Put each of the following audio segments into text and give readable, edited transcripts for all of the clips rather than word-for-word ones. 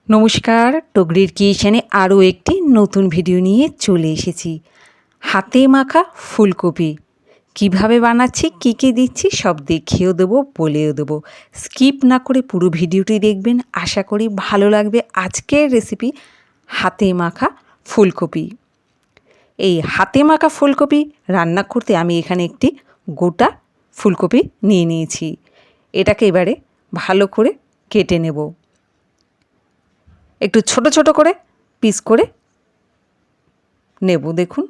নমস্কার, টগরির কিচেনে আরও একটি নতুন ভিডিও নিয়ে চলে এসেছি। হাতে মাখা ফুলকপি কিভাবে বানাচ্ছি, কী কী দিচ্ছি সব দেখিয়েও দেবো, বলেও দেবো। স্কিপ না করে পুরো ভিডিওটি দেখবেন, আশা করি ভালো লাগবে। আজকের রেসিপি হাতে মাখা ফুলকপি। এই হাতে মাখা ফুলকপি রান্না করতে আমি এখানে একটি গোটা ফুলকপি নিয়ে নিয়েছি। এটাকে এবারে ভালো করে কেটে নেব। একটু ছোট ছোট করে পিস করে নেব। দেখুন,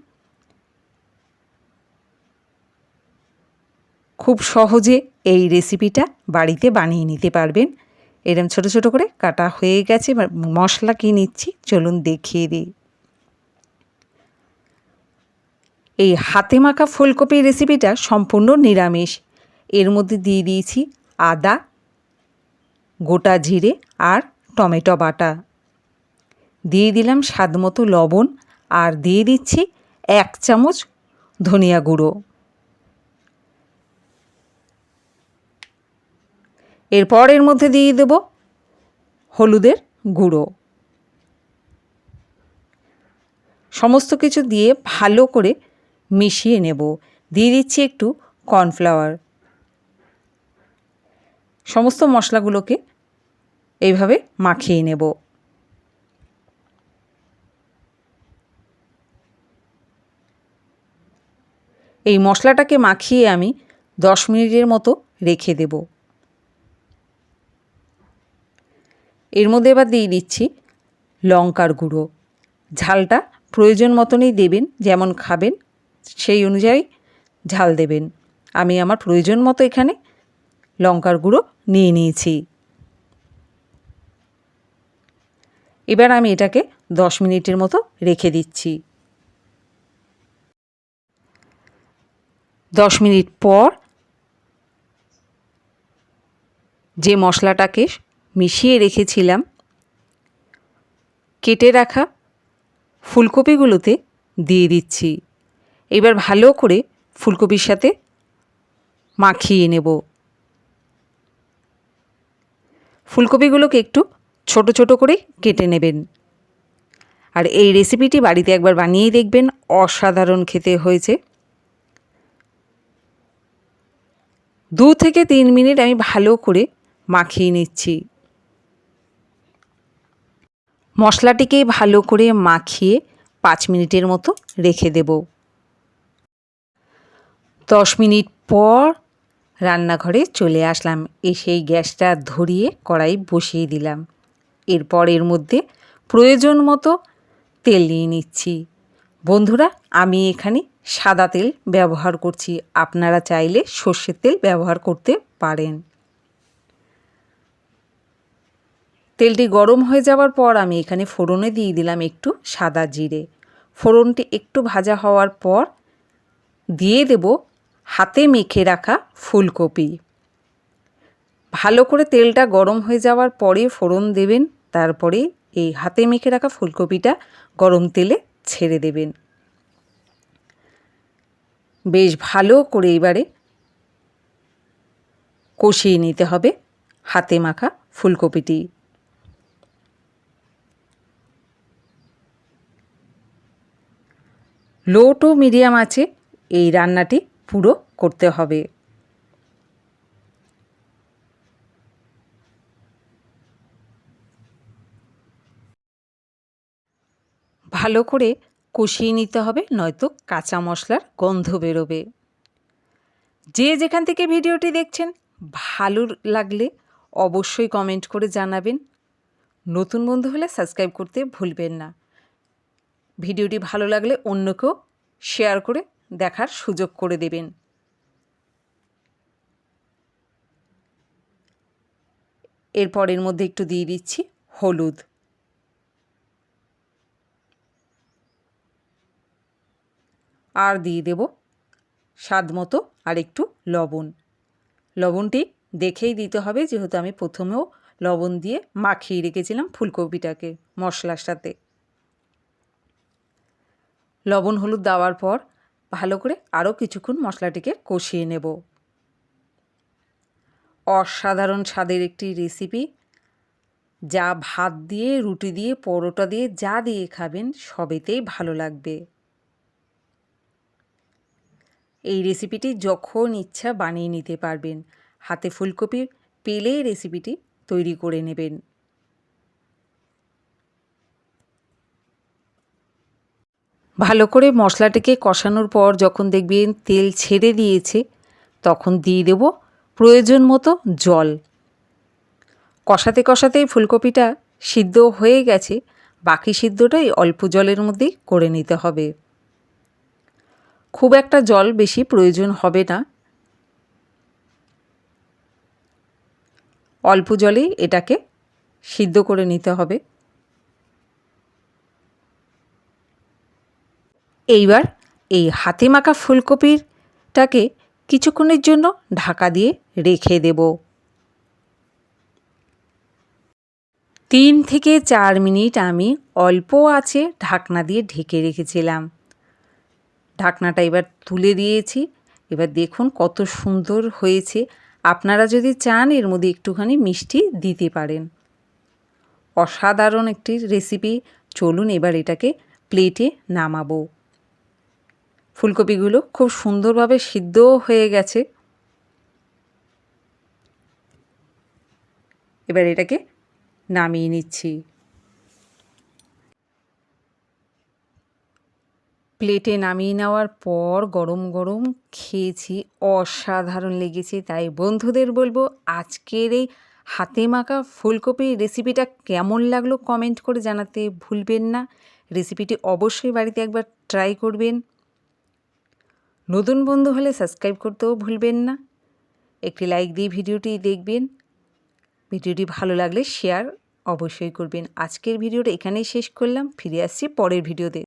খুব সহজে এই রেসিপিটা বাড়িতে বানিয়ে নিতে পারবেন। এরকম ছোট ছোট করে কাটা হয়ে গেছে। এবার মশলা কী নিচ্ছি চলুন দেখিয়ে দিই। এই হাতে মাখা ফুলকপির রেসিপিটা সম্পূর্ণ নিরামিষ। এর মধ্যে দিয়ে দিয়েছি আদা, গোটা জিরে আর টমেটো বাটা। দিয়ে দিলাম স্বাদ মতো লবণ আর দিয়ে দিচ্ছি 1 চামচ ধনিয়া গুঁড়ো। এরপর এর মধ্যে দিয়ে দেব হলুদের গুঁড়ো। সমস্ত কিছু দিয়ে ভালো করে মিশিয়ে নেব। দিয়ে দিচ্ছি একটু কর্নফ্লাওয়ার। সমস্ত মশলাগুলোকে এইভাবে মাখিয়ে নেব। এই মশলাটাকে মাখিয়ে আমি 10 মিনিটের মতো রেখে দেব। এর মধ্যে এবার দিয়ে দিচ্ছি লঙ্কার গুঁড়ো। ঝালটা প্রয়োজন মতনই দেবেন, যেমন খাবেন সেই অনুযায়ী ঝাল দেবেন। আমি আমার প্রয়োজন মতো এখানে লঙ্কার গুঁড়ো নিয়ে নিয়েছি। এবার আমি এটাকে 10 মিনিটের মতো রেখে দিচ্ছি। 10 মিনিট পর যে মশলাটাকে মিশিয়ে রেখেছিলাম কেটে রাখা ফুলকপিগুলোতে দিয়ে দিচ্ছি। এবার ভালো করে ফুলকপির সাথে মাখিয়ে নেব। ফুলকপিগুলোকে একটু ছোট ছোট করে কেটে নেবেন। আর এই রেসিপিটি বাড়িতে একবার বানিয়েই দেখবেন, অসাধারণ খেতে হয়েছে। 2 থেকে 3 মিনিট আমি ভালো করে মাখিয়ে নিচ্ছি। মশলাটিকে ভালো করে মাখিয়ে 5 মিনিটের মতো রেখে দেব। 10 মিনিট পর রান্নাঘরে চলে আসলাম। এসেই গ্যাসটা ধরিয়ে কড়াই বসিয়ে দিলাম। এরপর এর মধ্যে প্রয়োজন মতো তেল নিয়ে নিচ্ছি। বন্ধুরা, আমি এখানে সাদা তেল ব্যবহার করছি, আপনারা চাইলে সর্ষের তেল ব্যবহার করতে পারেন। তেলটি গরম হয়ে যাওয়ার পর আমি এখানে ফোড়নে দিয়ে দিলাম একটু সাদা জিরে। ফোড়নটি একটু ভাজা হওয়ার পর দিয়ে দেব হাতে মেখে রাখা ফুলকপি। ভালো করে তেলটা গরম হয়ে যাওয়ার পরে ফোড়ন দেবেন, তারপরে এই হাতে মেখে রাখা ফুলকপিটা গরম তেলে ছেড়ে দেবেন। বেশ ভালো করে এবারে কষিয়ে নিতে হবে হাতে মাখা ফুলকপিটি। লো টু মিডিয়াম আঁচে এই রান্নাটি পুরো করতে হবে। ভালো করে কষিয়ে নিতে হবে, নয়তো কাঁচা মশলার গন্ধ বেরোবে। যে যেখান থেকে ভিডিওটি দেখছেন ভালো লাগলে অবশ্যই কমেন্ট করে জানাবেন। নতুন বন্ধু হলে সাবস্ক্রাইব করতে ভুলবেন না। ভিডিওটি ভালো লাগলে অন্যকেও শেয়ার করে দেখার সুযোগ করে দেবেন। এরপর এর মধ্যে একটু দিয়ে দিচ্ছি হলুদ। আর দিয়ে দেব স্বাদ মতো আর একটু লবণ। লবণটি দেখেই দিতে হবে, যেহেতু আমি প্রথমেও লবণ দিয়ে মাখিয়ে রেখেছিলাম ফুলকপিটাকে মশলার সাথে। লবণ হলুদ দেওয়ার পর ভালো করে আরও কিছুক্ষণ মশলাটিকে কষিয়ে নেব। অসাধারণ স্বাদের একটি রেসিপি। যা ভাত দিয়ে, রুটি দিয়ে, পরোটা দিয়ে, যা দিয়ে খাবেন সবেতেই ভালো লাগবে। এই রেসিপিটি যখন ইচ্ছা বানিয়ে নিতে পারবেন। হাতে ফুলকপি পেলেই রেসিপিটি তৈরি করে নেবেন। ভালো করে মশলাটিকে কষানোর পর যখন দেখবেন তেল ছেড়ে দিয়েছে, তখন দিয়ে দেব প্রয়োজন মতো জল। কষাতে কষাতেই ফুলকপিটা সিদ্ধ হয়ে গেছে, বাকি সিদ্ধটাই অল্প জলের মধ্যেই করে নিতে হবে। খুব একটা জল বেশি প্রয়োজন হবে না, অল্প জলেই এটাকে সিদ্ধ করে নিতে হবে। এইবার এই হাতে মাখা ফুলকপিটাকে কিছুক্ষণের জন্য ঢাকা দিয়ে রেখে দেব। 3 থেকে 4 মিনিট আমি অল্প আঁচে ঢাকনা দিয়ে ঢেকে রেখেছিলাম। ঢাকনাটা এবার তুলে দিয়েছি। এবার দেখুন কত সুন্দর হয়েছে। আপনারা যদি চান এর মধ্যে একটুখানি মিষ্টি দিতে পারেন। অসাধারণ একটি রেসিপি। চলুন এবার এটাকে প্লেটে নামাবো। ফুলকপিগুলো খুব সুন্দরভাবে সিদ্ধও হয়ে গেছে। এবার এটাকে নামিয়ে নিচ্ছি। প্লেটে নামিয়ে নেওয়ার পর গরম গরম খেয়েছি, অসাধারণ লেগেছে। তাই বন্ধুদের বলবো আজকের এই হাতে মাখা ফুলকপির রেসিপিটা কেমন লাগলো কমেন্ট করে জানাতে ভুলবেন না। রেসিপিটি অবশ্যই বাড়িতে একবার ট্রাই করবেন। নতুন বন্ধু হলে সাবস্ক্রাইব করতেও ভুলবেন না। একটি লাইক দিয়ে ভিডিওটি দেখবেন। ভিডিওটি ভালো লাগলে শেয়ার অবশ্যই করবেন। আজকের ভিডিওটা এখানেই শেষ করলাম। ফিরে আসছি পরের ভিডিওতে।